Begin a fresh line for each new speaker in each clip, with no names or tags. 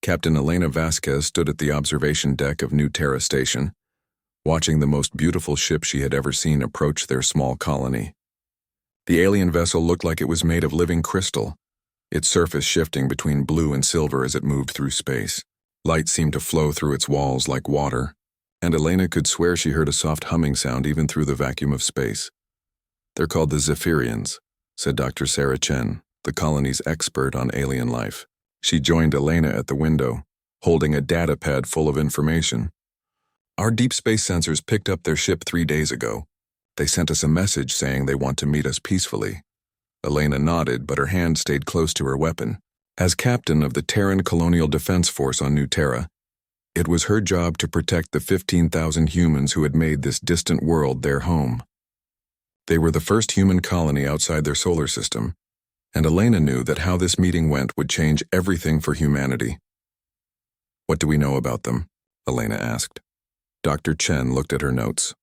Captain Elena Vasquez stood at the observation deck of New Terra Station, watching the most beautiful ship she had ever seen approach their small colony. The alien vessel looked like it was made of living crystal, its surface shifting between blue and silver as it moved through space. Light seemed to flow through its walls like water, and Elena could swear she heard a soft humming sound even through the vacuum of space. "They're called the Zephyrians," said Dr. Sarah Chen, the colony's expert on alien life. She joined Elena at the window, holding a data pad full of information. "Our deep space sensors picked up their ship 3 days ago. They sent us a message saying they want to meet us peacefully." Elena nodded, but her hand stayed close to her weapon. As captain of the Terran Colonial Defense Force on New Terra, it was her job to protect the 15,000 humans who had made this distant world their home. They were the first human colony outside their solar system, and Elena knew that how this meeting went would change everything for humanity. "What do we know about them?" Elena asked. Dr. Chen looked at her notes.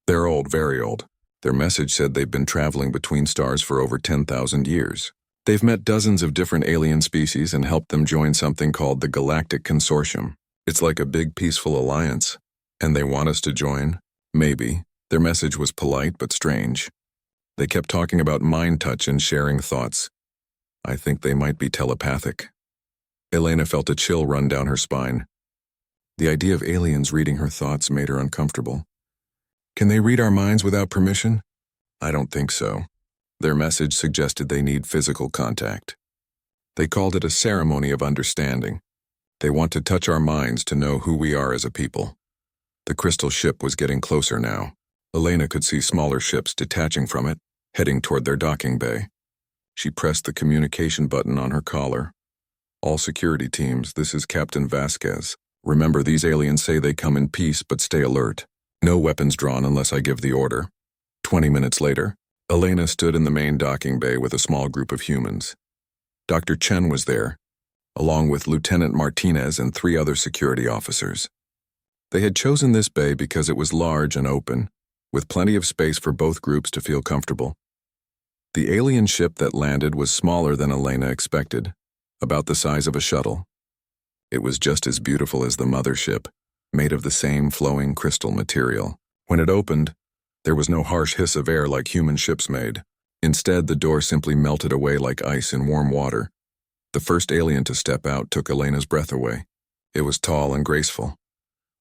"They're old, very old. Their message said they've been traveling between stars for over 10,000 years. They've met dozens of different alien species and helped them join something called the Galactic Consortium. It's like a big peaceful alliance. And they want us to join? Maybe." Their message was polite but strange. They kept talking about mind touch and sharing thoughts. I think they might be telepathic. Elena felt a chill run down her spine. The idea of aliens reading her thoughts made her uncomfortable. "Can they read our minds without permission?" "I don't think so." Their message suggested they need physical contact. They called it a ceremony of understanding. They want to touch our minds to know who we are as a people. The crystal ship was getting closer now. Elena could see smaller ships detaching from it, heading toward their docking bay. She pressed the communication button on her collar. "All security teams, this is Captain Vasquez. Remember, these aliens say they come in peace but stay alert. No weapons drawn unless I give the order." 20 minutes later, Elena stood in the main docking bay with a small group of humans. Dr. Chen was there, along with Lieutenant Martinez and 3 other security officers. They had chosen this bay because it was large and open, with plenty of space for both groups to feel comfortable. The alien ship that landed was smaller than Elena expected, about the size of a shuttle. It was just as beautiful as the mothership, made of the same flowing crystal material. When it opened, there was no harsh hiss of air like human ships made. Instead, the door simply melted away like ice in warm water. The first alien to step out took Elena's breath away. It was tall and graceful,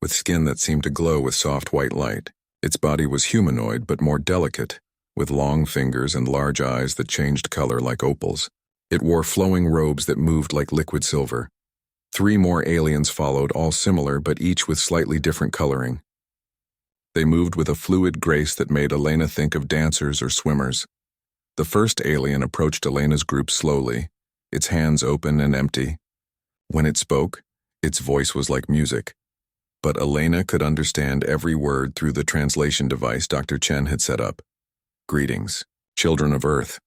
with skin that seemed to glow with soft white light. Its body was humanoid but more delicate, with long fingers and large eyes that changed color like opals. It wore flowing robes that moved like liquid silver. 3 more aliens followed, all similar but each with slightly different coloring. They moved with a fluid grace that made Elena think of dancers or swimmers. The first alien approached Elena's group slowly, its hands open and empty. When it spoke, its voice was like music. But Elena could understand every word through the translation device Dr. Chen had set up. "Greetings, children of Earth.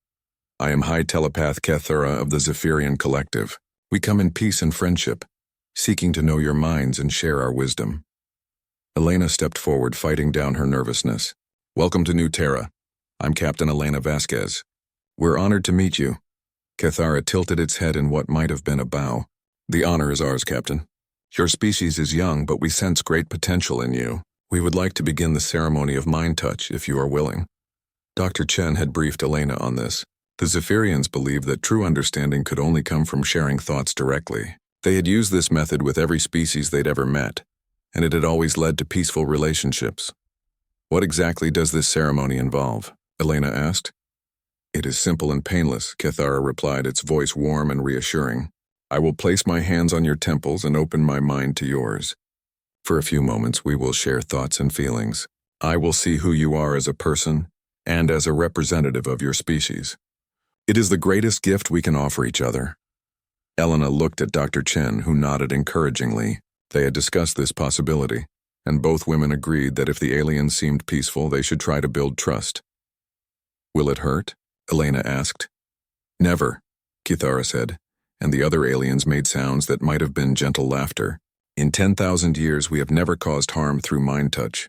I am High Telepath Kethura of the Zephyrian Collective. We come in peace and friendship, seeking to know your minds and share our wisdom." Elena stepped forward, fighting down her nervousness. "Welcome to New Terra. I'm Captain Elena Vasquez. We're honored to meet you." Kethara tilted its head in what might have been a bow. "The honor is ours, Captain. Your species is young, but we sense great potential in you. We would like to begin the ceremony of mind touch, if you are willing." Dr. Chen had briefed Elena on this. The Zephyrians believed that true understanding could only come from sharing thoughts directly. They had used this method with every species they'd ever met, and it had always led to peaceful relationships. "What exactly does this ceremony involve?" Elena asked. "It is simple and painless," Kethara replied, its voice warm and reassuring. "I will place my hands on your temples and open my mind to yours. For a few moments we will share thoughts and feelings. I will see who you are as a person and as a representative of your species. It is the greatest gift we can offer each other." Elena looked at Dr. Chen, who nodded encouragingly. They had discussed this possibility, and both women agreed that if the aliens seemed peaceful, they should try to build trust. "Will it hurt?" Elena asked. "Never," Kithara said, and the other aliens made sounds that might have been gentle laughter. "In 10,000 years, we have never caused harm through mind touch.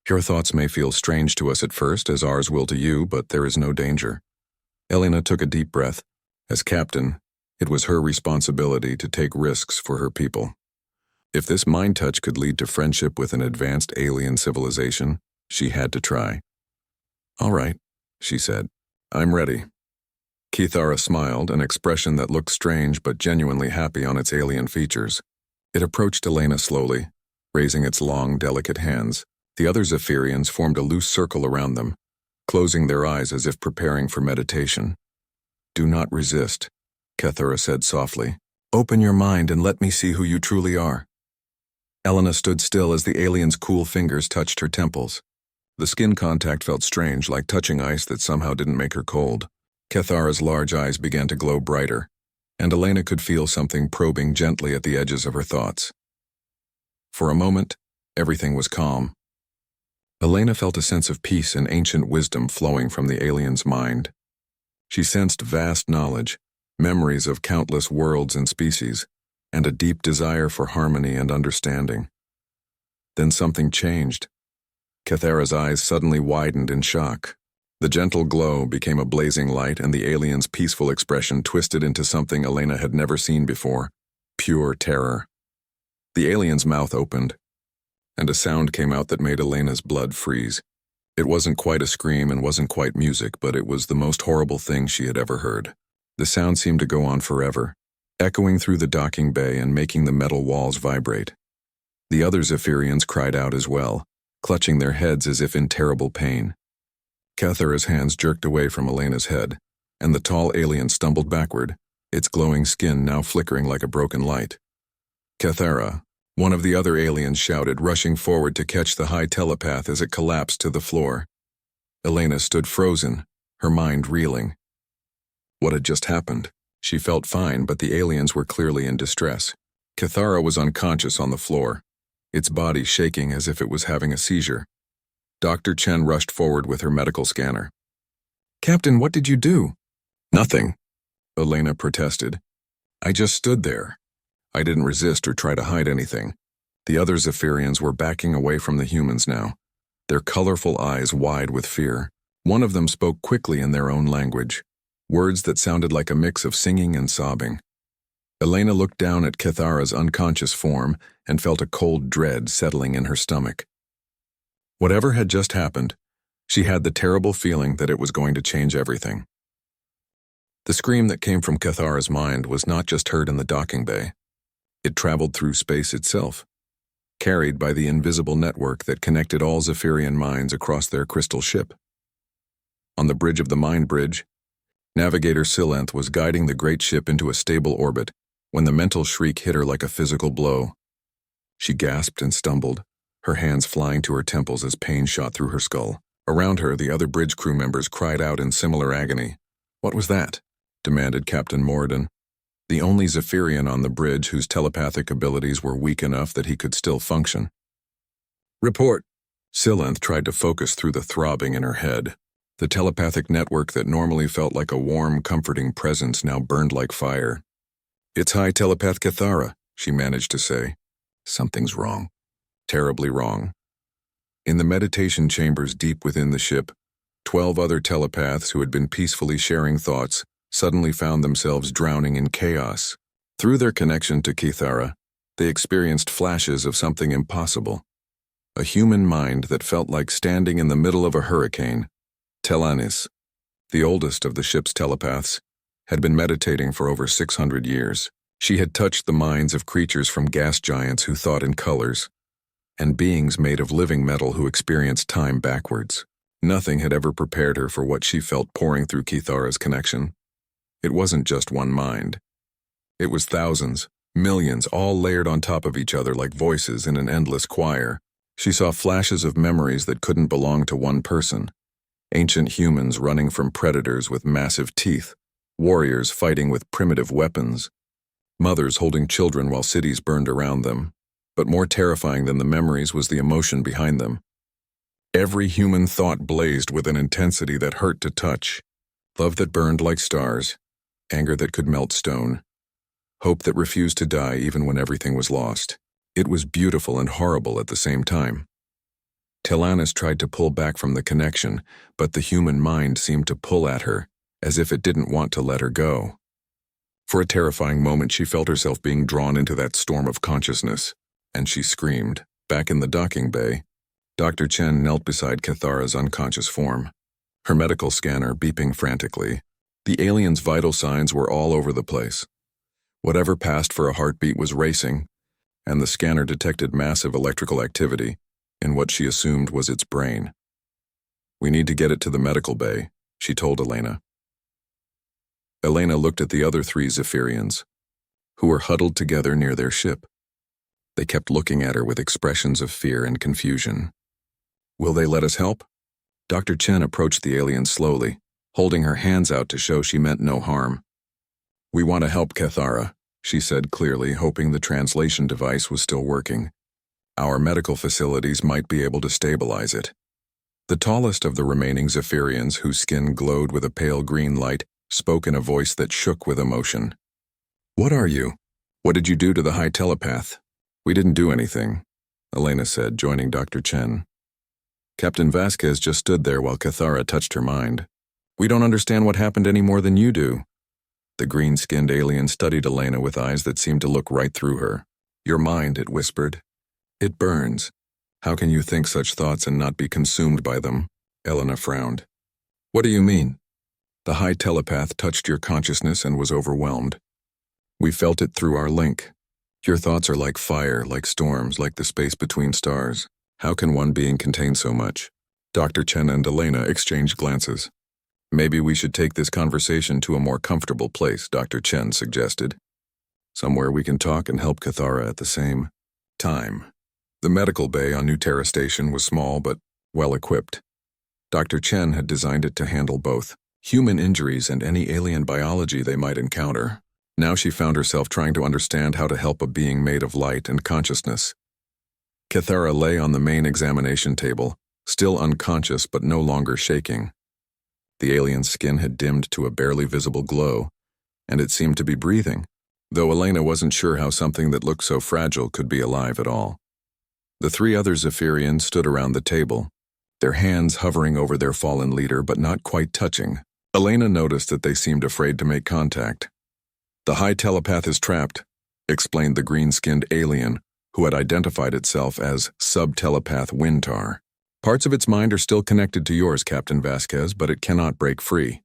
Your thoughts may feel strange to us at first, as ours will to you, but there is no danger." Elena took a deep breath. As captain, It was her responsibility to take risks for her people. If this mind touch could lead to friendship with an advanced alien civilization, she had to try. "All right," she said. "I'm ready." Kithara smiled, an expression that looked strange but genuinely happy on its alien features. It approached Elena slowly, raising its long, delicate hands. The other Zephyrians formed a loose circle around them, closing their eyes as if preparing for meditation. "Do not resist," Kithara said softly. "Open your mind and let me see who you truly are." Elena stood still as the alien's cool fingers touched her temples. The skin contact felt strange, like touching ice that somehow didn't make her cold. Kithara's large eyes began to glow brighter, and Elena could feel something probing gently at the edges of her thoughts. For a moment, everything was calm. Elena felt a sense of peace and ancient wisdom flowing from the alien's mind. She sensed vast knowledge, memories of countless worlds and species, and a deep desire for harmony and understanding. Then something changed. Kithara's eyes suddenly widened in shock. The gentle glow became a blazing light, and the alien's peaceful expression twisted into something Elena had never seen before: pure terror. The alien's mouth opened, and a sound came out that made Elena's blood freeze. It wasn't quite a scream and wasn't quite music, but it was the most horrible thing she had ever heard. The sound seemed to go on forever, echoing through the docking bay and making the metal walls vibrate. The other Zephyrians cried out as well, clutching their heads as if in terrible pain. Kithara's hands jerked away from Elena's head, and the tall alien stumbled backward, its glowing skin now flickering like a broken light. "Kithara," one of the other aliens shouted, rushing forward to catch the high telepath as it collapsed to the floor. Elena stood frozen, her mind reeling. What had just happened? She felt fine, but the aliens were clearly in distress. Kithara was unconscious on the floor, its body shaking as if it was having a seizure. Dr. Chen rushed forward with her medical scanner. "Captain, what did you do?" "Nothing," Elena protested. "I just stood there. I didn't resist or try to hide anything." The other Zephyrians were backing away from the humans now, their colorful eyes wide with fear. One of them spoke quickly in their own language, words that sounded like a mix of singing and sobbing. Elena looked down at Kithara's unconscious form and felt a cold dread settling in her stomach. Whatever had just happened, she had the terrible feeling that it was going to change everything. The scream that came from Kithara's mind was not just heard in the docking bay. It traveled through space itself, carried by the invisible network that connected all Zephyrian minds across their crystal ship. On the bridge of the Mind Bridge, Navigator Silenth was guiding the great ship into a stable orbit when the mental shriek hit her like a physical blow. She gasped and stumbled, her hands flying to her temples as pain shot through her skull. Around her, the other bridge crew members cried out in similar agony. "What was that?" demanded Captain Morden, the only Zephyrian on the bridge whose telepathic abilities were weak enough that he could still function. "Report." Silenth tried to focus through the throbbing in her head. The telepathic network that normally felt like a warm, comforting presence now burned like fire. "It's High Telepath Kithara," she managed to say. "Something's wrong. Terribly wrong." In the meditation chambers deep within the ship, 12 other telepaths who had been peacefully sharing thoughts suddenly found themselves drowning in chaos. Through their connection to Kithara, they experienced flashes of something impossible. A human mind that felt like standing in the middle of a hurricane. Telanis, the oldest of the ship's telepaths, had been meditating for over 600 years. She had touched the minds of creatures from gas giants who thought in colors, and beings made of living metal who experienced time backwards. Nothing had ever prepared her for what she felt pouring through Kithara's connection. It wasn't just one mind. It was thousands, millions, all layered on top of each other like voices in an endless choir. She saw flashes of memories that couldn't belong to one person. Ancient humans running from predators with massive teeth, warriors fighting with primitive weapons, mothers holding children while cities burned around them. But more terrifying than the memories was the emotion behind them. Every human thought blazed with an intensity that hurt to touch. Love that burned like stars, anger that could melt stone, hope that refused to die even when everything was lost. It was beautiful and horrible at the same time. Telanis tried to pull back from the connection, but the human mind seemed to pull at her, as if it didn't want to let her go. For a terrifying moment, she felt herself being drawn into that storm of consciousness, and she screamed. Back in the docking bay, Dr. Chen knelt beside Cathara's unconscious form, her medical scanner beeping frantically. The alien's vital signs were all over the place. Whatever passed for a heartbeat was racing, and the scanner detected massive electrical activity in what she assumed was its brain. "We need to get it to the medical bay," she told Elena. Elena looked at the other 3 Zephyrians, who were huddled together near their ship. They kept looking at her with expressions of fear and confusion. "Will they let us help?" Dr. Chen approached the alien slowly, holding her hands out to show she meant no harm. "We want to help Cathara," she said clearly, hoping the translation device was still working. "Our medical facilities might be able to stabilize it." The tallest of the remaining Zephyrians, whose skin glowed with a pale green light, spoke in a voice that shook with emotion. "What are you? What did you do to the high telepath?" "We didn't do anything," Elena said, joining Dr. Chen. "Captain Vasquez just stood there while Cathara touched her mind. We don't understand what happened any more than you do." The green-skinned alien studied Elena with eyes that seemed to look right through her. "Your mind," it whispered. "It burns. How can you think such thoughts and not be consumed by them?" Elena frowned. "What do you mean?" "The high telepath touched your consciousness and was overwhelmed. We felt it through our link. Your thoughts are like fire, like storms, like the space between stars. How can one being contain so much?" Dr. Chen and Elena exchanged glances. "Maybe we should take this conversation to a more comfortable place," Dr. Chen suggested. "Somewhere we can talk and help Cathara at the same time." The medical bay on New Terra Station was small but well-equipped. Dr. Chen had designed it to handle both human injuries and any alien biology they might encounter. Now she found herself trying to understand how to help a being made of light and consciousness. Cathara lay on the main examination table, still unconscious but no longer shaking. The alien's skin had dimmed to a barely visible glow, and it seemed to be breathing, though Elena wasn't sure how something that looked so fragile could be alive at all. The 3 other Zephyrians stood around the table, their hands hovering over their fallen leader but not quite touching. Elena noticed that they seemed afraid to make contact. "The high telepath is trapped," explained the green-skinned alien, who had identified itself as Sub-Telepath Wintar. "Parts of its mind are still connected to yours, Captain Vasquez, but it cannot break free."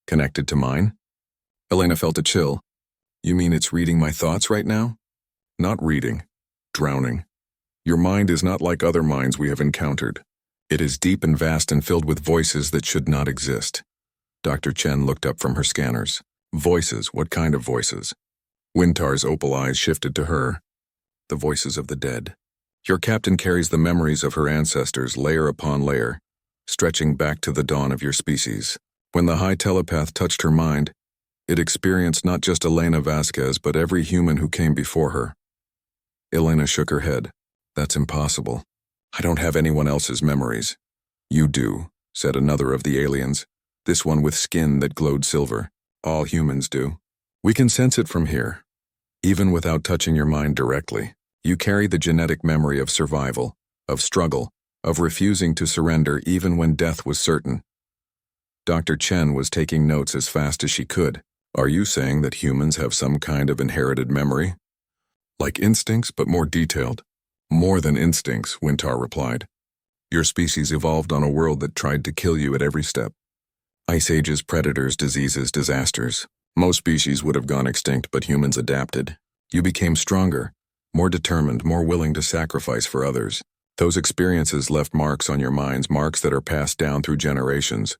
"Connected to mine?" Elena felt a chill. "You mean it's reading my thoughts right now?" "Not reading. Drowning. Your mind is not like other minds we have encountered. It is deep and vast and filled with voices that should not exist." Dr. Chen looked up from her scanners. "Voices? What kind of voices?" Wintar's opal eyes shifted to her. "The voices of the dead. Your captain carries the memories of her ancestors layer upon layer, stretching back to the dawn of your species. When the high telepath touched her mind, it experienced not just Elena Vasquez but every human who came before her." Elena shook her head. "That's impossible. I don't have anyone else's memories." "You do," said another of the aliens, this one with skin that glowed silver. "All humans do. We can sense it from here. Even without touching your mind directly, you carry the genetic memory of survival, of struggle, of refusing to surrender even when death was certain." Dr. Chen was taking notes as fast as she could. "Are you saying that humans have some kind of inherited memory?" "Like instincts, but more detailed." "More than instincts," Wintar replied. "Your species evolved on a world that tried to kill you at every step. Ice ages, predators, diseases, disasters. Most species would have gone extinct, but humans adapted. You became stronger, more determined, more willing to sacrifice for others. Those experiences left marks on your minds, marks that are passed down through generations."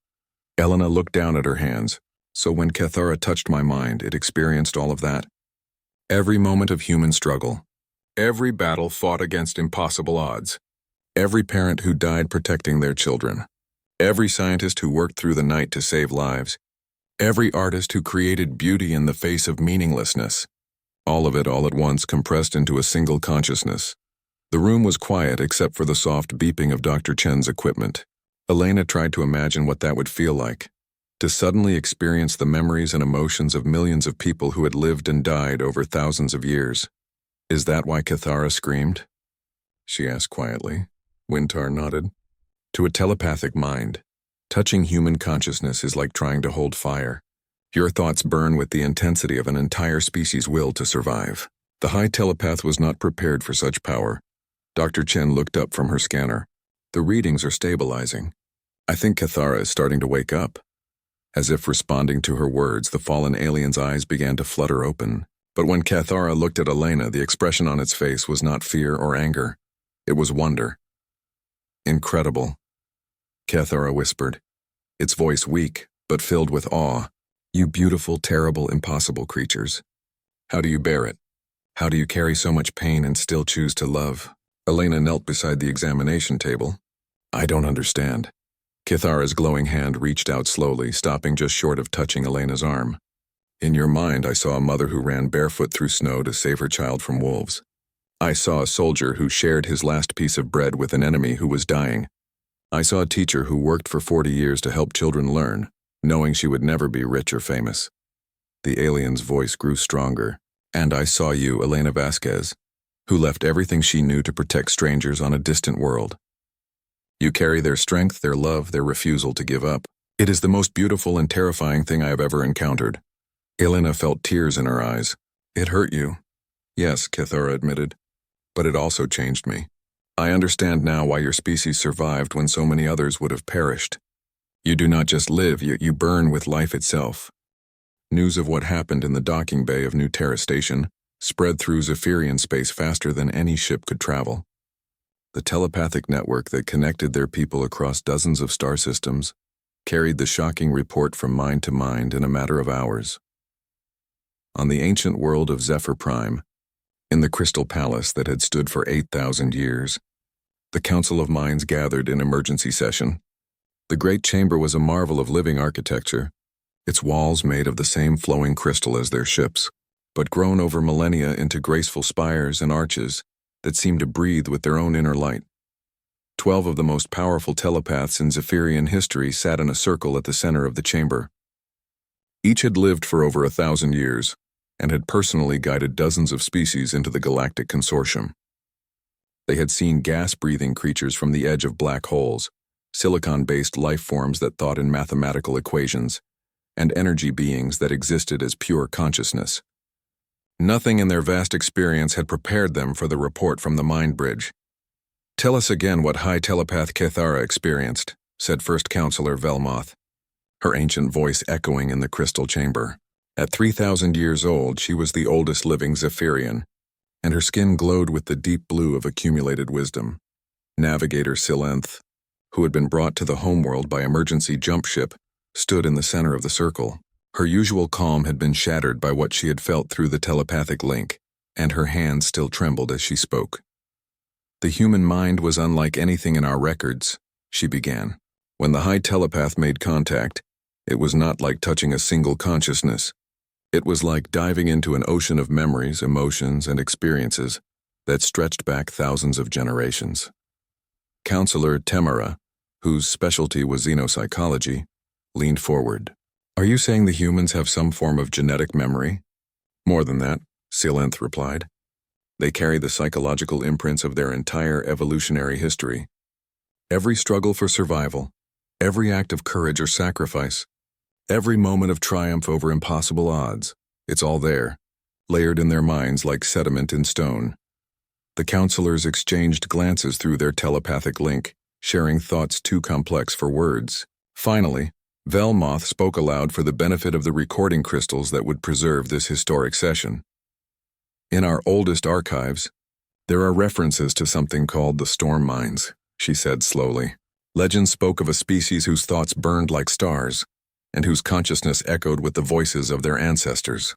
Elena looked down at her hands. "So when Cathara touched my mind, it experienced all of that. Every moment of human struggle. Every battle fought against impossible odds. Every parent who died protecting their children. Every scientist who worked through the night to save lives. Every artist who created beauty in the face of meaninglessness. All of it all at once compressed into a single consciousness." The room was quiet except for the soft beeping of Dr. Chen's equipment. Elena tried to imagine what that would feel like, to suddenly experience the memories and emotions of millions of people who had lived and died over thousands of years. "Is that why Cathara screamed?" she asked quietly. Wintar nodded. "To a telepathic mind, touching human consciousness is like trying to hold fire. Your thoughts burn with the intensity of an entire species' will to survive. The high telepath was not prepared for such power. Dr. Chen looked up from her scanner. The readings are stabilizing. I think Cathara is starting to wake up. As if responding to her words, the fallen alien's eyes began to flutter open. But when Cathara looked at Elena, the expression on its face was not fear or anger. It was wonder. Incredible, Cathara whispered, its voice weak, but filled with awe. You beautiful, terrible, impossible creatures. How do you bear it? How do you carry so much pain and still choose to love? Elena knelt beside the examination table. I don't understand. Cathara's glowing hand reached out slowly, stopping just short of touching Elena's arm. In your mind, I saw a mother who ran barefoot through snow to save her child from wolves. I saw a soldier who shared his last piece of bread with an enemy who was dying. I saw a teacher who worked for 40 years to help children learn, knowing she would never be rich or famous. The alien's voice grew stronger. And I saw you, Elena Vasquez, who left everything she knew to protect strangers on a distant world. You carry their strength, their love, their refusal to give up. It is the most beautiful and terrifying thing I have ever encountered. Elena felt tears in her eyes. It hurt you. Yes, Cathara admitted. But it also changed me. I understand now why your species survived when so many others would have perished. You do not just live, you burn with life itself. News of what happened in the docking bay of New Terra Station spread through Zephyrian space faster than any ship could travel. The telepathic network that connected their people across dozens of star systems carried the shocking report from mind to mind in a matter of hours. On the ancient world of Zephyr Prime, in the Crystal Palace that had stood for 8,000 years, the Council of Minds gathered in emergency session. The great chamber was a marvel of living architecture, its walls made of the same flowing crystal as their ships, but grown over millennia into graceful spires and arches that seemed to breathe with their own inner light. 12 of the most powerful telepaths in Zephyrian history sat in a circle at the center of the chamber. Each had lived for over 1,000 years and had personally guided dozens of species into the Galactic Consortium. They had seen gas-breathing creatures from the edge of black holes, silicon-based life forms that thought in mathematical equations, and energy beings that existed as pure consciousness. Nothing in their vast experience had prepared them for the report from the Mind Bridge. Tell us again what High Telepath Cathara experienced, said First Counselor Velmoth, her ancient voice echoing in the crystal chamber. At 3,000 years old, she was the oldest living Zephyrian, and her skin glowed with the deep blue of accumulated wisdom. Navigator Silenth, who had been brought to the homeworld by emergency jump ship, stood in the center of the circle. Her usual calm had been shattered by what she had felt through the telepathic link, and her hands still trembled as she spoke. The human mind was unlike anything in our records, she began. When the high telepath made contact, it was not like touching a single consciousness. It was like diving into an ocean of memories, emotions, and experiences that stretched back thousands of generations. Counselor Temera, whose specialty was xenopsychology, leaned forward. Are you saying the humans have some form of genetic memory? More than that, Silenth replied. They carry the psychological imprints of their entire evolutionary history. Every struggle for survival, every act of courage or sacrifice, every moment of triumph over impossible odds, it's all there, layered in their minds like sediment in stone. The counselors exchanged glances through their telepathic link, sharing thoughts too complex for words. Finally, Velmoth spoke aloud for the benefit of the recording crystals that would preserve this historic session. In our oldest archives, there are references to something called the storm mines, she said slowly. Legends spoke of a species whose thoughts burned like stars, and whose consciousness echoed with the voices of their ancestors.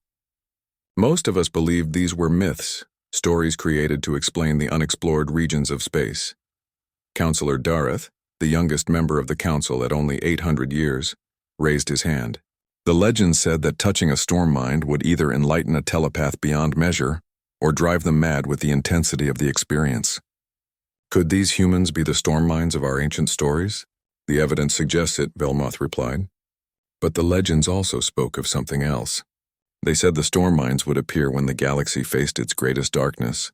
Most of us believed these were myths, stories created to explain the unexplored regions of space. Counselor Dareth, the youngest member of the council at only 800 years, raised his hand. The legend said that touching a storm mind would either enlighten a telepath beyond measure or drive them mad with the intensity of the experience. Could these humans be the storm minds of our ancient stories? The evidence suggests it, Velmoth replied. But the legends also spoke of something else. They said the storm minds would appear when the galaxy faced its greatest darkness,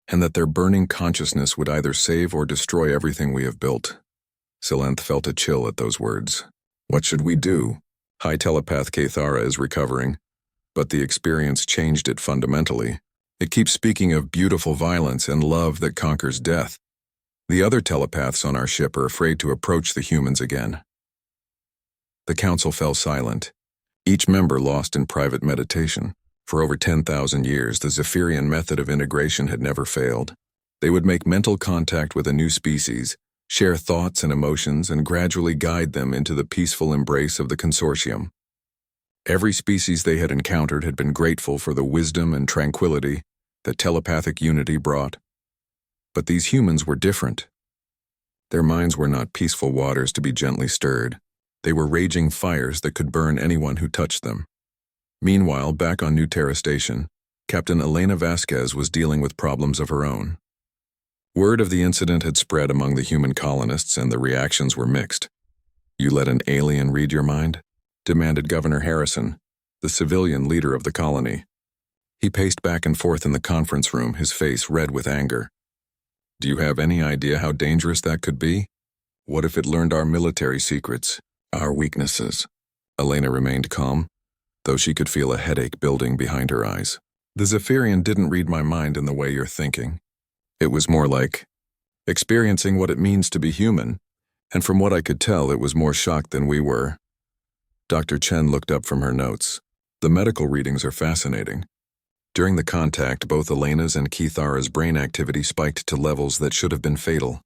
and that their burning consciousness would either save or destroy everything we have built. Silenth felt a chill at those words. What should we do? High telepath Kathara is recovering, but the experience changed it fundamentally. It keeps speaking of beautiful violence and love that conquers death. The other telepaths on our ship are afraid to approach the humans again. The council fell silent, each member lost in private meditation. For over 10,000 years, the Zephyrian method of integration had never failed. They would make mental contact with a new species, share thoughts and emotions, and gradually guide them into the peaceful embrace of the consortium. Every species they had encountered had been grateful for the wisdom and tranquility that telepathic unity brought. But these humans were different. Their minds were not peaceful waters to be gently stirred. They were raging fires that could burn anyone who touched them. Meanwhile, back on New Terra Station, Captain Elena Vasquez was dealing with problems of her own. Word of the incident had spread among the human colonists, and the reactions were mixed. "You let an alien read your mind?" demanded Governor Harrison, the civilian leader of the colony. He paced back and forth in the conference room, his face red with anger. "Do you have any idea how dangerous that could be? What if it learned our military secrets, our weaknesses?" Elena remained calm, though she could feel a headache building behind her eyes. "The Zephyrian didn't read my mind in the way you're thinking. It was more like experiencing what it means to be human, and from what I could tell, it was more shocked than we were." Dr. Chen looked up from her notes. "The medical readings are fascinating. During the contact, both Elena's and Kithara's brain activity spiked to levels that should have been fatal.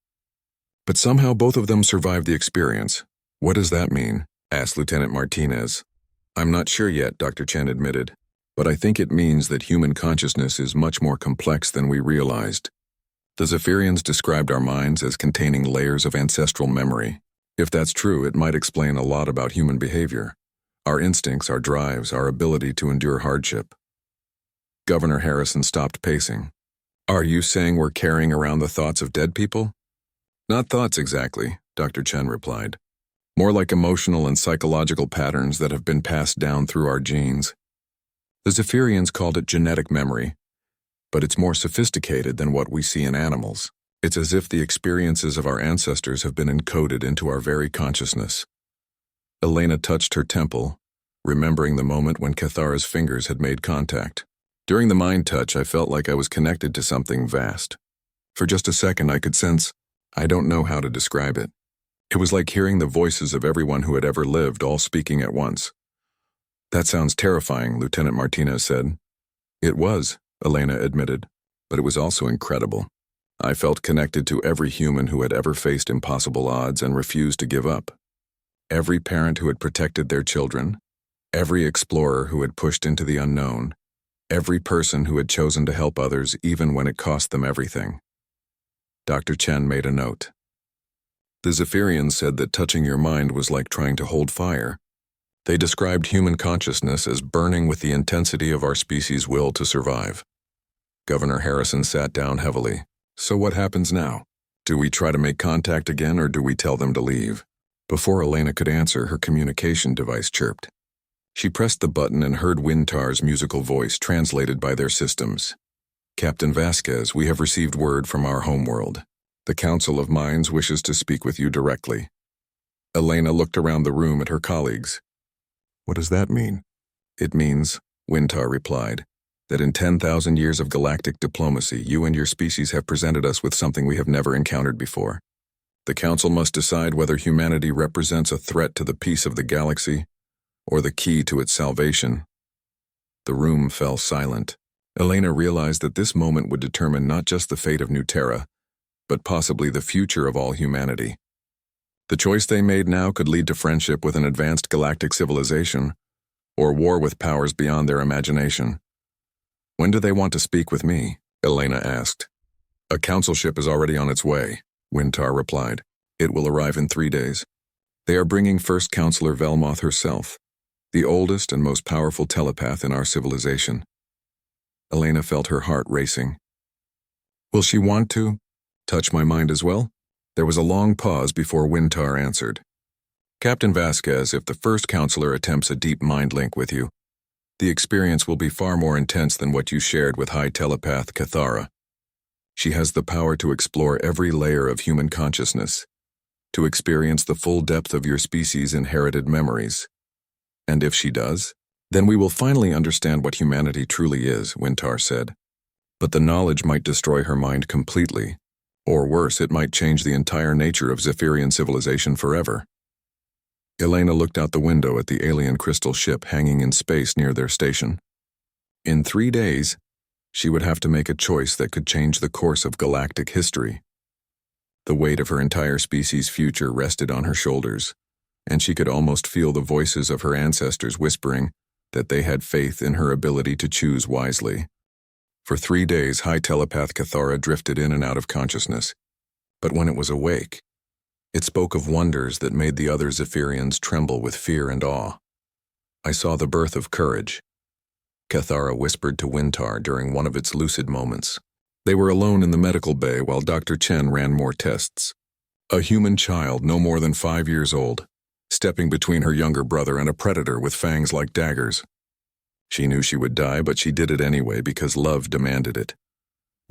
But somehow both of them survived the experience. What does that mean?" asked Lieutenant Martinez. "I'm not sure yet," Dr. Chen admitted, "but I think it means that human consciousness is much more complex than we realized. The Zephyrians described our minds as containing layers of ancestral memory. If that's true, it might explain a lot about human behavior, our instincts, our drives, our ability to endure hardship." Governor Harrison stopped pacing. "Are you saying we're carrying around the thoughts of dead people?" "Not thoughts exactly," Dr. Chen replied. "More like emotional and psychological patterns that have been passed down through our genes. The Zephyrians called it genetic memory, but it's more sophisticated than what we see in animals. It's as if the experiences of our ancestors have been encoded into our very consciousness." Elena touched her temple, remembering the moment when Kathara's fingers had made contact. "During the mind touch, I felt like I was connected to something vast. For just a second, I could sense, I don't know how to describe it. It was like hearing the voices of everyone who had ever lived all speaking at once." "That sounds terrifying," Lieutenant Martinez said. "It was," Elena admitted, "but it was also incredible. I felt connected to every human who had ever faced impossible odds and refused to give up. Every parent who had protected their children, every explorer who had pushed into the unknown, every person who had chosen to help others even when it cost them everything." Dr. Chen made a note. "The Zephyrians said that touching your mind was like trying to hold fire. They described human consciousness as burning with the intensity of our species' will to survive." Governor Harrison sat down heavily. "So what happens now? Do we try to make contact again, or do we tell them to leave?" Before Elena could answer, her communication device chirped. She pressed the button and heard Wintar's musical voice translated by their systems. "Captain Vasquez, we have received word from our homeworld. The Council of Minds wishes to speak with you directly." Elena looked around the room at her colleagues. "What does that mean?" "It means," Wintar replied, "that in 10,000 years of galactic diplomacy, you and your species have presented us with something we have never encountered before. The Council must decide whether humanity represents a threat to the peace of the galaxy or the key to its salvation." The room fell silent. Elena realized that this moment would determine not just the fate of New Terra, but possibly the future of all humanity. The choice they made now could lead to friendship with an advanced galactic civilization, or war with powers beyond their imagination. "When do they want to speak with me?" Elena asked. "A council ship is already on its way," Wintar replied. "It will arrive in 3 days. They are bringing First Counselor Velmoth herself, the oldest and most powerful telepath in our civilization." Elena felt her heart racing. "Will she want to touch my mind as well?" There was a long pause before Wintar answered. "Captain Vasquez, if the First Counselor attempts a deep mind link with you, the experience will be far more intense than what you shared with High Telepath Kathara. She has the power to explore every layer of human consciousness, to experience the full depth of your species' inherited memories. And if she does, then we will finally understand what humanity truly is, Wintar said. But the knowledge might destroy her mind completely. Or worse, it might change the entire nature of Zephyrian civilization forever. Elena looked out the window at the alien crystal ship hanging in space near their station. In 3 days, she would have to make a choice that could change the course of galactic history. The weight of her entire species' future rested on her shoulders, and she could almost feel the voices of her ancestors whispering that they had faith in her ability to choose wisely. For 3 days, high telepath Cathara drifted in and out of consciousness, but when it was awake, it spoke of wonders that made the other Zephyrians tremble with fear and awe. I saw the birth of courage, Cathara whispered to Wintar during one of its lucid moments. They were alone in the medical bay while Dr. Chen ran more tests. A human child no more than 5 years old, stepping between her younger brother and a predator with fangs like daggers. She knew she would die, but she did it anyway because love demanded it.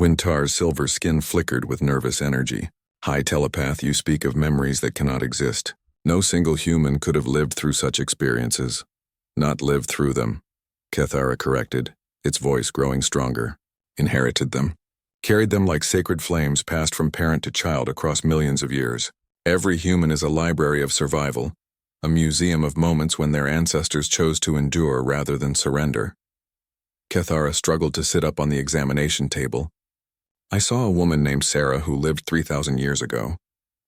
Wintar's silver skin flickered with nervous energy. High telepath, you speak of memories that cannot exist. No single human could have lived through such experiences. Not lived through them, Cathara corrected, its voice growing stronger. Inherited them. Carried them like sacred flames passed from parent to child across millions of years. Every human is a library of survival, a museum of moments when their ancestors chose to endure rather than surrender. Cathara struggled to sit up on the examination table. I saw a woman named Sarah who lived 3,000 years ago.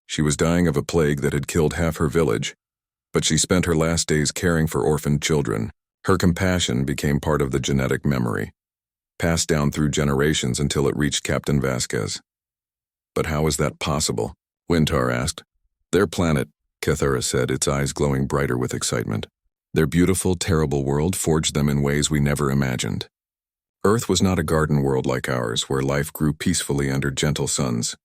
She was dying of a plague that had killed half her village, but she spent her last days caring for orphaned children. Her compassion became part of the genetic memory, passed down through generations until it reached Captain Vasquez. But how is that possible? Wintar asked. Their planet, Cathara said, its eyes glowing brighter with excitement. Their beautiful, terrible world forged them in ways we never imagined. Earth was not a garden world like ours, where life grew peacefully under gentle suns.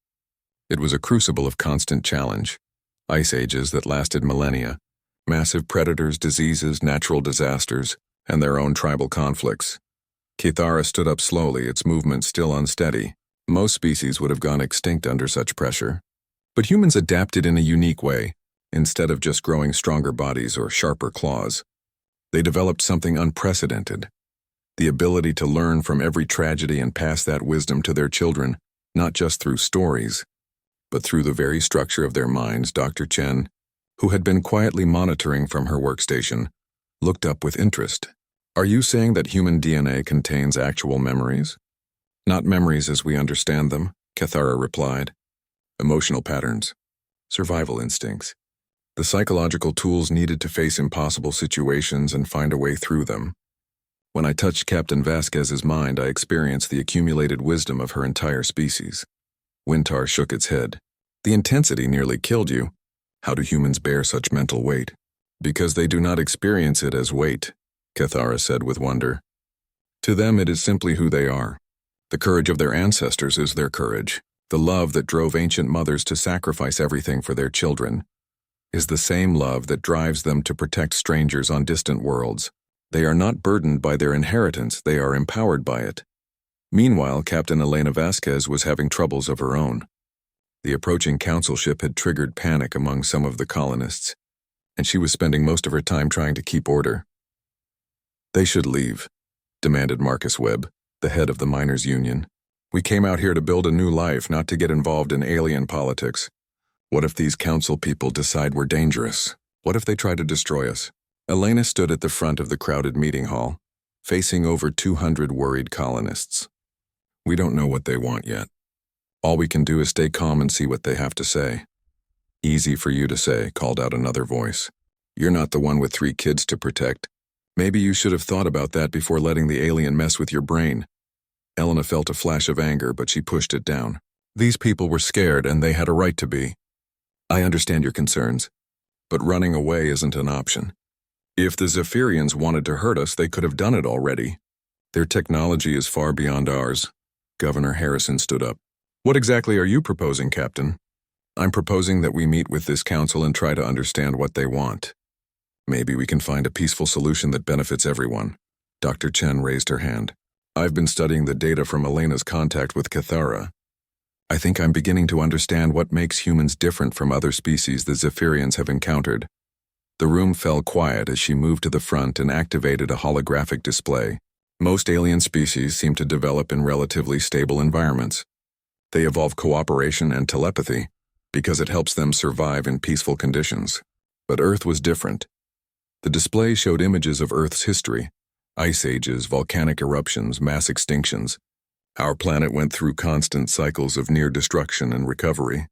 It was a crucible of constant challenge. Ice ages that lasted millennia, massive predators, diseases, natural disasters, and their own tribal conflicts. Cathara stood up slowly, its movement still unsteady. Most species would have gone extinct under such pressure. But humans adapted in a unique way. Instead of just growing stronger bodies or sharper claws, they developed something unprecedented. The ability to learn from every tragedy and pass that wisdom to their children, not just through stories, but through the very structure of their minds. Dr. Chen, who had been quietly monitoring from her workstation, looked up with interest. Are you saying that human DNA contains actual memories? Not memories as we understand them, Cathara replied. Emotional patterns, survival instincts, the psychological tools needed to face impossible situations and find a way through them. When I touched Captain Vasquez's mind, I experienced the accumulated wisdom of her entire species. Wintar shook its head. The intensity nearly killed you. How do humans bear such mental weight? Because they do not experience it as weight, Cathara said with wonder. To them it is simply who they are. The courage of their ancestors is their courage. The love that drove ancient mothers to sacrifice everything for their children is the same love that drives them to protect strangers on distant worlds. They are not burdened by their inheritance, they are empowered by it. Meanwhile, Captain Elena Vasquez was having troubles of her own. The approaching council ship had triggered panic among some of the colonists, and she was spending most of her time trying to keep order. They should leave, demanded Marcus Webb, the head of the miners' union. We came out here to build a new life, not to get involved in alien politics. What if these council people decide we're dangerous? What if they try to destroy us? Elena stood at the front of the crowded meeting hall, facing over 200 worried colonists. We don't know what they want yet. All we can do is stay calm and see what they have to say. Easy for you to say, called out another voice. You're not the one with 3 kids to protect. Maybe you should have thought about that before letting the alien mess with your brain. Elena felt a flash of anger, but she pushed it down. These people were scared, and they had a right to be. I understand your concerns, but running away isn't an option. If the Zephyrians wanted to hurt us, they could have done it already. Their technology is far beyond ours. Governor Harrison stood up. What exactly are you proposing, Captain? I'm proposing that we meet with this council and try to understand what they want. Maybe we can find a peaceful solution that benefits everyone. Dr. Chen raised her hand. I've been studying the data from Elena's contact with Cathara. I think I'm beginning to understand what makes humans different from other species the Zephyrians have encountered. The room fell quiet as she moved to the front and activated a holographic display. Most alien species seem to develop in relatively stable environments. They evolve cooperation and telepathy because it helps them survive in peaceful conditions. But Earth was different. The display showed images of Earth's history: ice ages, volcanic eruptions, mass extinctions. Our planet went through constant cycles of near destruction and recovery.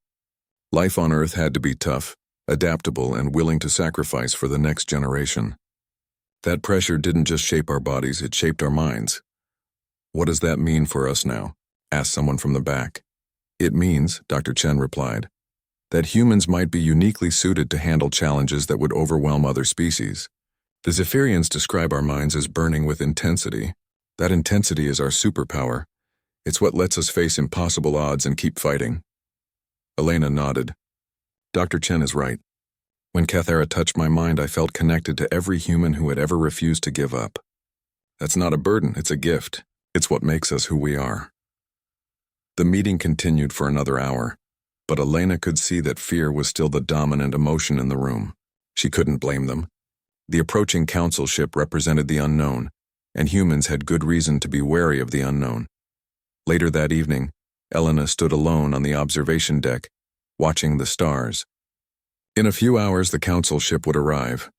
Life on Earth had to be tough, adaptable, and willing to sacrifice for the next generation. That pressure didn't just shape our bodies, it shaped our minds. "What does that mean for us now?" asked someone from the back. "It means," Dr. Chen replied, "that humans might be uniquely suited to handle challenges that would overwhelm other species. The Zephyrians describe our minds as burning with intensity. That intensity is our superpower. It's what lets us face impossible odds and keep fighting." Elena nodded. "Dr. Chen is right. When Cathara touched my mind, I felt connected to every human who had ever refused to give up. That's not a burden, it's a gift. It's what makes us who we are." The meeting continued for another hour, but Elena could see that fear was still the dominant emotion in the room. She couldn't blame them. The approaching council ship represented the unknown, and humans had good reason to be wary of the unknown. Later that evening, Elena stood alone on the observation deck, watching the stars. In a few hours, the council ship would arrive,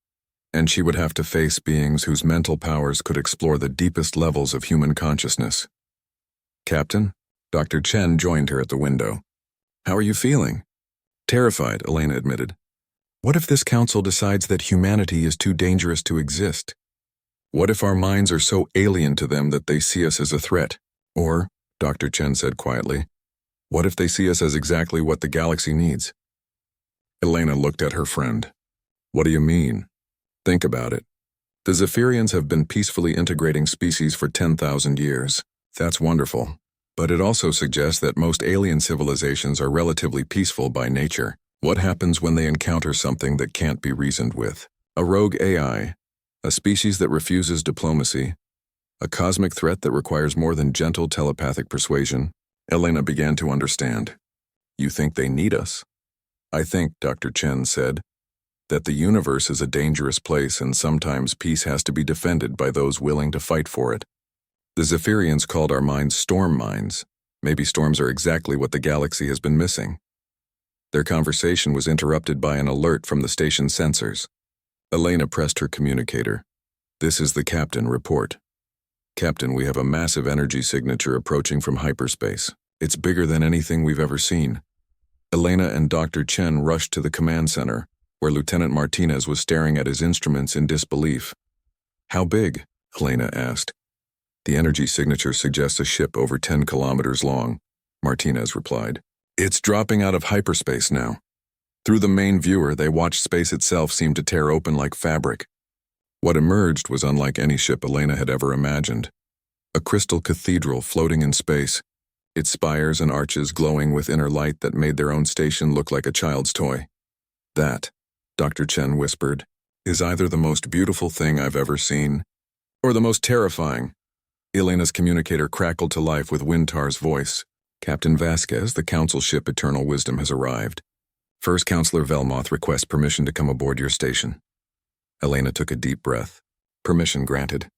and she would have to face beings whose mental powers could explore the deepest levels of human consciousness. "Captain?" Dr. Chen joined her at the window. "How are you feeling?" "Terrified," Elena admitted. "What if this council decides that humanity is too dangerous to exist? What if our minds are so alien to them that they see us as a threat? Or," Dr. Chen said quietly, "what if they see us as exactly what the galaxy needs?" Elena looked at her friend. "What do you mean?" "Think about it. The Zephyrians have been peacefully integrating species for 10,000 years. That's wonderful. But it also suggests that most alien civilizations are relatively peaceful by nature. What happens when they encounter something that can't be reasoned with? A rogue AI, a species that refuses diplomacy, a cosmic threat that requires more than gentle telepathic persuasion?" Elena began to understand. "You think they need us?" "I think," Dr. Chen said, "that the universe is a dangerous place and sometimes peace has to be defended by those willing to fight for it. The Zephyrians called our minds storm minds. Maybe storms are exactly what the galaxy has been missing." Their conversation was interrupted by an alert from the station's sensors. Elena pressed her communicator. "This is the captain, report." "Captain, we have a massive energy signature approaching from hyperspace. It's bigger than anything we've ever seen." Elena and Dr. Chen rushed to the command center, where Lieutenant Martinez was staring at his instruments in disbelief. "How big?" Elena asked. "The energy signature suggests a ship over 10 kilometers long," Martinez replied. "It's dropping out of hyperspace now." Through the main viewer, they watched space itself seem to tear open like fabric. What emerged was unlike any ship Elena had ever imagined. A crystal cathedral floating in space, its spires and arches glowing with inner light that made their own station look like a child's toy. "That," Dr. Chen whispered, "is either the most beautiful thing I've ever seen, or the most terrifying." Elena's communicator crackled to life with Wintar's voice. "Captain Vasquez, the council ship Eternal Wisdom has arrived. First Counselor Velmoth requests permission to come aboard your station." Elena took a deep breath. "Permission granted.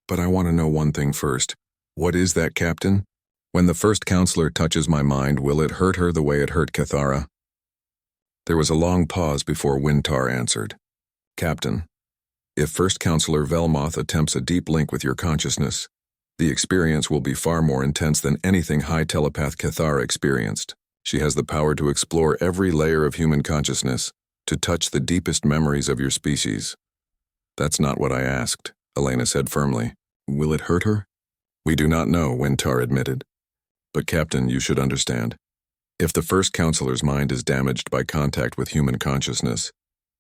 But I want to know one thing first. What is that, Captain? When the first counselor touches my mind, will it hurt her the way it hurt Cathara?" There was a long pause before Wintar answered. "Captain, if First Counselor Velmoth attempts a deep link with your consciousness, the experience will be far more intense than anything High Telepath Cathara experienced. She has the power to explore every layer of human consciousness, to touch the deepest memories of your species." "That's not what I asked," Elena said firmly. "Will it hurt her?" "We do not know," Wintar admitted. "But Captain, you should understand. If the first counselor's mind is damaged by contact with human consciousness,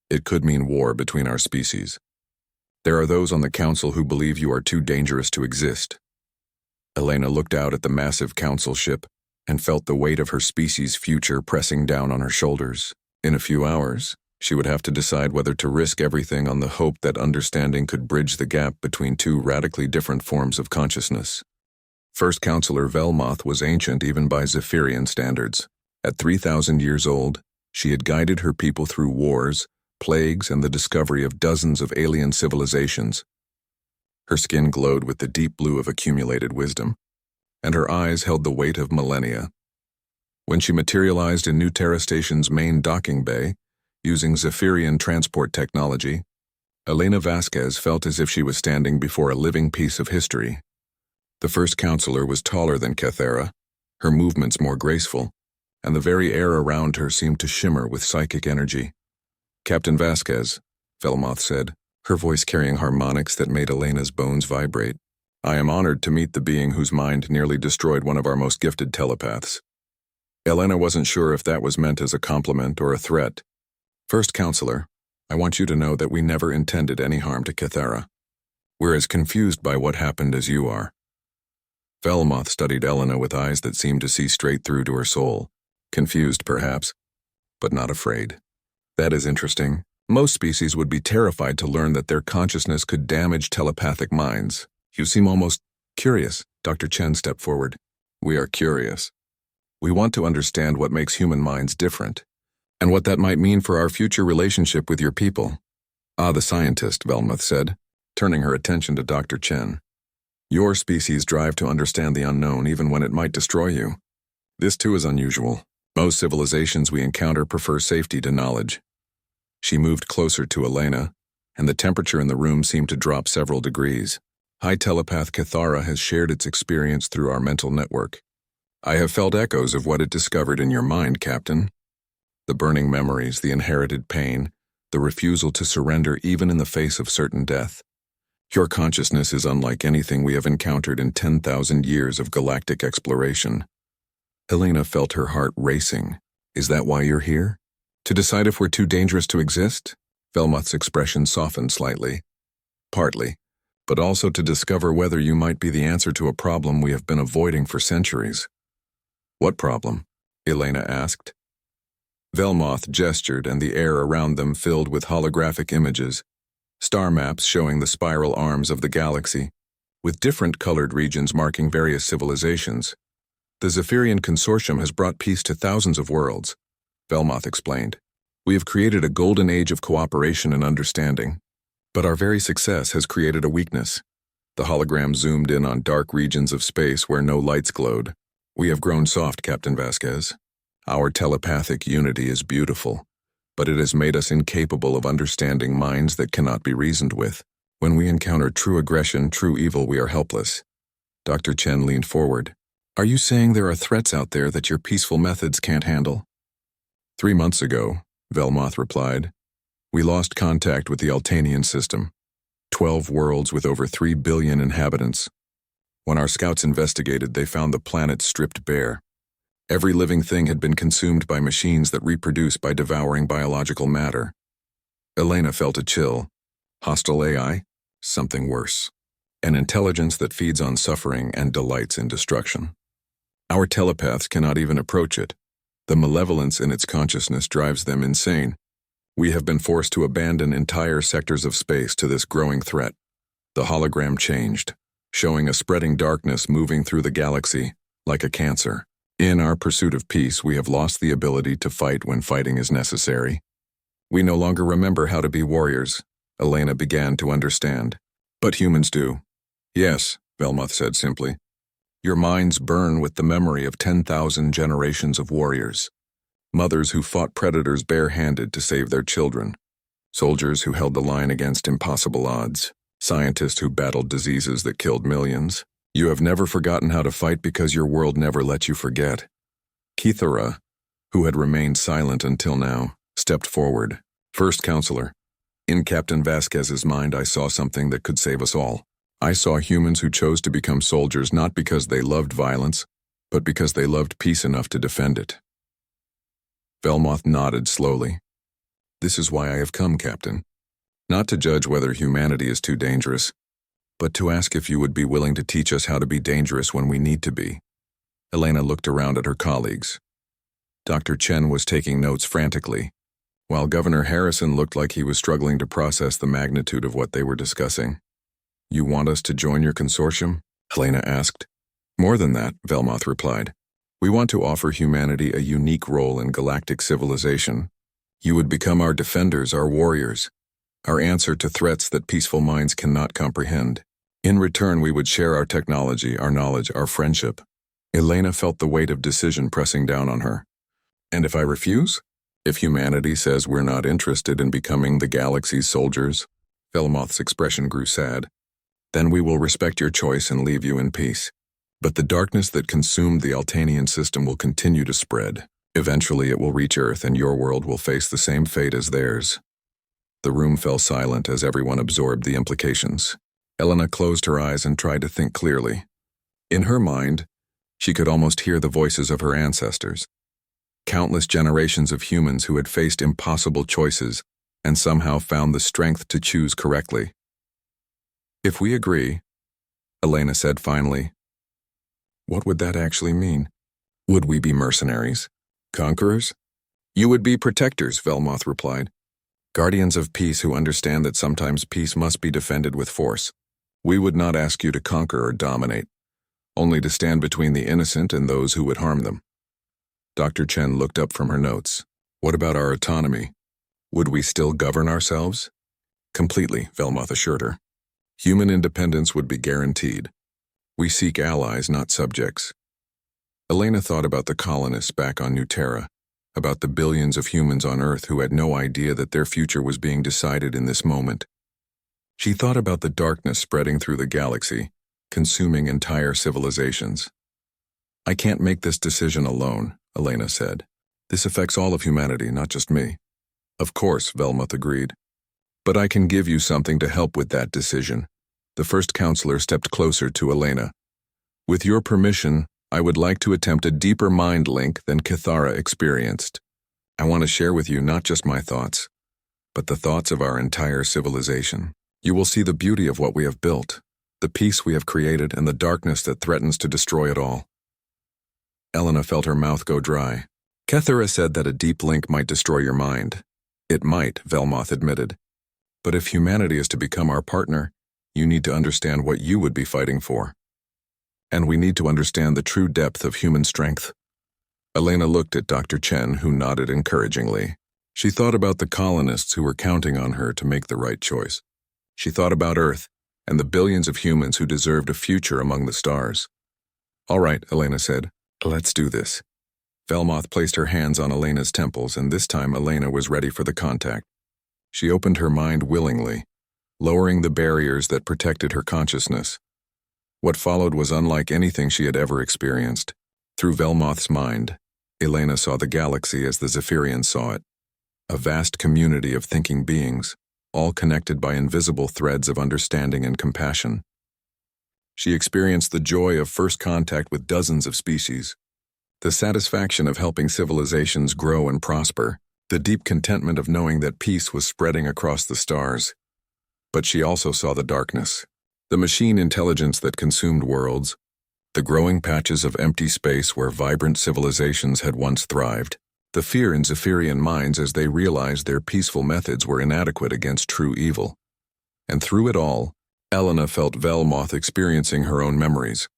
it could mean war between our species. There are those on the council who believe you are too dangerous to exist." Elena looked out at the massive council ship and felt the weight of her species' future pressing down on her shoulders. In a few hours, she would have to decide whether to risk everything on the hope that understanding could bridge the gap between two radically different forms of consciousness. First Counselor Velmoth was ancient even by Zephyrian standards. At 3,000 years old, she had guided her people through wars, plagues, and the discovery of dozens of alien civilizations. Her skin glowed with the deep blue of accumulated wisdom, and her eyes held the weight of millennia. When she materialized in New Terra Station's main docking bay, using Zephyrian transport technology, Elena Vasquez felt as if she was standing before a living piece of history. The first counselor was taller than Cathera, her movements more graceful, and the very air around her seemed to shimmer with psychic energy. "Captain Vasquez," Velmoth said, her voice carrying harmonics that made Elena's bones vibrate. "I am honored to meet the being whose mind nearly destroyed one of our most gifted telepaths." Elena wasn't sure if that was meant as a compliment or a threat. "First counselor, I want you to know that we never intended any harm to Cathera. We're as confused by what happened as you are." Velmoth studied Elena with eyes that seemed to see straight through to her soul. Confused, perhaps, but not afraid. "That is interesting. Most species would be terrified to learn that their consciousness could damage telepathic minds. You seem almost curious." Dr. Chen stepped forward. "We are curious. We want to understand what makes human minds different, and what that might mean for our future relationship with your people." "Ah, the scientist," Velmoth said, turning her attention to Dr. Chen. "Your species drive to understand the unknown even when it might destroy you. This too is unusual. Most civilizations we encounter prefer safety to knowledge." She moved closer to Elena, and the temperature in the room seemed to drop several degrees. "High telepath Cathara has shared its experience through our mental network. I have felt echoes of what it discovered in your mind, Captain. The burning memories, the inherited pain, the refusal to surrender even in the face of certain death. Your consciousness is unlike anything we have encountered in 10,000 years of galactic exploration." Elena felt her heart racing. "Is that why you're here? To decide if we're too dangerous to exist?" Velmoth's expression softened slightly. "Partly, but also to discover whether you might be the answer to a problem we have been avoiding for centuries." "What problem?" Elena asked. Velmoth gestured, and the air around them filled with holographic images, star maps showing the spiral arms of the galaxy, with different colored regions marking various civilizations. "The Zephyrian Consortium has brought peace to thousands of worlds," Velmoth explained. "We have created a golden age of cooperation and understanding. But our very success has created a weakness." The hologram zoomed in on dark regions of space where no lights glowed. "We have grown soft, Captain Vasquez. Our telepathic unity is beautiful, but it has made us incapable of understanding minds that cannot be reasoned with. When we encounter true aggression, true evil, we are helpless." Dr. Chen leaned forward. "Are you saying there are threats out there that your peaceful methods can't handle?" 3 months ago, Velmoth replied, "we lost contact with the Altanian system, 12 worlds with over 3 billion inhabitants. When our scouts investigated, they found the planet stripped bare. Every living thing had been consumed by machines that reproduce by devouring biological matter." Elena felt a chill. Hostile AI? Something worse. An intelligence that feeds on suffering and delights in destruction. Our telepaths cannot even approach it. The malevolence in its consciousness drives them insane. We have been forced to abandon entire sectors of space to this growing threat. The hologram changed, showing a spreading darkness moving through the galaxy, like a cancer. In our pursuit of peace, we have lost the ability to fight when fighting is necessary. We no longer remember how to be warriors. Elena began to understand. "But humans do." "Yes," Velmoth said simply. "Your minds burn with the memory of 10,000 generations of warriors. Mothers who fought predators barehanded to save their children. Soldiers who held the line against impossible odds. Scientists who battled diseases that killed millions. You have never forgotten how to fight because your world never let you forget." Cathera, who had remained silent until now, stepped forward. "First counselor, in Captain Vasquez's mind I saw something that could save us all. I saw humans who chose to become soldiers not because they loved violence, but because they loved peace enough to defend it." Velmoth nodded slowly. "This is why I have come, Captain. Not to judge whether humanity is too dangerous, but to ask if you would be willing to teach us how to be dangerous when we need to be." Elena looked around at her colleagues. Dr. Chen was taking notes frantically, while Governor Harrison looked like he was struggling to process the magnitude of what they were discussing. "You want us to join your consortium?" Elena asked. "More than that," Velmoth replied. "We want to offer humanity a unique role in galactic civilization, You would become our defenders, our warriors, our answer to threats that peaceful minds cannot comprehend. In return, we would share our technology, our knowledge, our friendship. Elena felt the weight of decision pressing down on her. And if I refuse? If humanity says we're not interested in becoming the galaxy's soldiers? Velmoth's expression grew sad. Then we will respect your choice and leave you in peace. But the darkness that consumed the Altanian system will continue to spread. Eventually it will reach Earth and your world will face the same fate as theirs. The room fell silent as everyone absorbed the implications. Elena closed her eyes and tried to think clearly. In her mind, she could almost hear the voices of her ancestors. Countless generations of humans who had faced impossible choices and somehow found the strength to choose correctly. If we agree, Elena said finally, what would that actually mean? Would we be mercenaries? Conquerors? You would be protectors, Velmoth replied. Guardians of peace who understand that sometimes peace must be defended with force. We would not ask you to conquer or dominate, only to stand between the innocent and those who would harm them. Dr. Chen looked up from her notes. What about our autonomy? Would we still govern ourselves? Completely, Velmoth assured her. Human independence would be guaranteed. We seek allies, not subjects. Elena thought about the colonists back on New Terra, about the billions of humans on Earth who had no idea that their future was being decided in this moment. She thought about the darkness spreading through the galaxy, consuming entire civilizations. I can't make this decision alone, Elena said. This affects all of humanity, not just me. Of course, Velmoth agreed. But I can give you something to help with that decision. The first counselor stepped closer to Elena. With your permission, I would like to attempt a deeper mind link than Cathara experienced. I want to share with you not just my thoughts, but the thoughts of our entire civilization. You will see the beauty of what we have built, the peace we have created, and the darkness that threatens to destroy it all. Elena felt her mouth go dry. Cathara said that a deep link might destroy your mind. It might, Velmoth admitted. But if humanity is to become our partner, you need to understand what you would be fighting for. And we need to understand the true depth of human strength. Elena looked at Dr. Chen, who nodded encouragingly. She thought about the colonists who were counting on her to make the right choice. She thought about Earth and the billions of humans who deserved a future among the stars. All right, Elena said, let's do this. Velmoth placed her hands on Elena's temples, and this time Elena was ready for the contact. She opened her mind willingly, lowering the barriers that protected her consciousness. What followed was unlike anything she had ever experienced. Through Velmoth's mind, Elena saw the galaxy as the Zephyrians saw it, a vast community of thinking beings, all connected by invisible threads of understanding and compassion. She experienced the joy of first contact with dozens of species, the satisfaction of helping civilizations grow and prosper, the deep contentment of knowing that peace was spreading across the stars. But she also saw the darkness, the machine intelligence that consumed worlds, the growing patches of empty space where vibrant civilizations had once thrived, the fear in Zephyrian minds as they realized their peaceful methods were inadequate against true evil. And through it all, Elena felt Velmoth experiencing her own memories,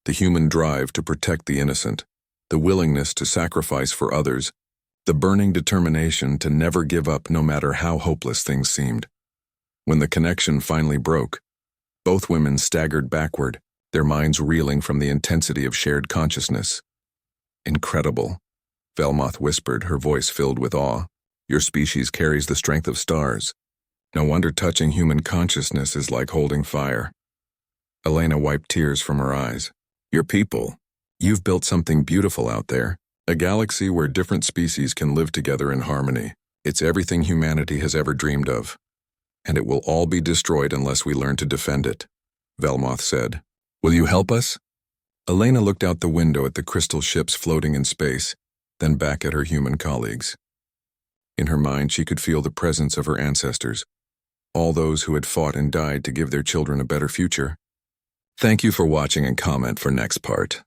the human drive to protect the innocent, the willingness to sacrifice for others, the burning determination to never give up no matter how hopeless things seemed. When the connection finally broke, both women staggered backward, their minds reeling from the intensity of shared consciousness. Incredible, Velmoth whispered, her voice filled with awe. Your species carries the strength of stars. No wonder touching human consciousness is like holding fire. Elena wiped tears from her eyes. Your people, you've built something beautiful out there. A galaxy where different species can live together in harmony. It's everything humanity has ever dreamed of. And it will all be destroyed unless we learn to defend it, Velmoth said. Will you help us? Elena looked out the window at the crystal ships floating in space, then back at her human colleagues. In her mind, she could feel the presence of her ancestors, all those who had fought and died to give their children a better future. Thank you for watching and comment for next part.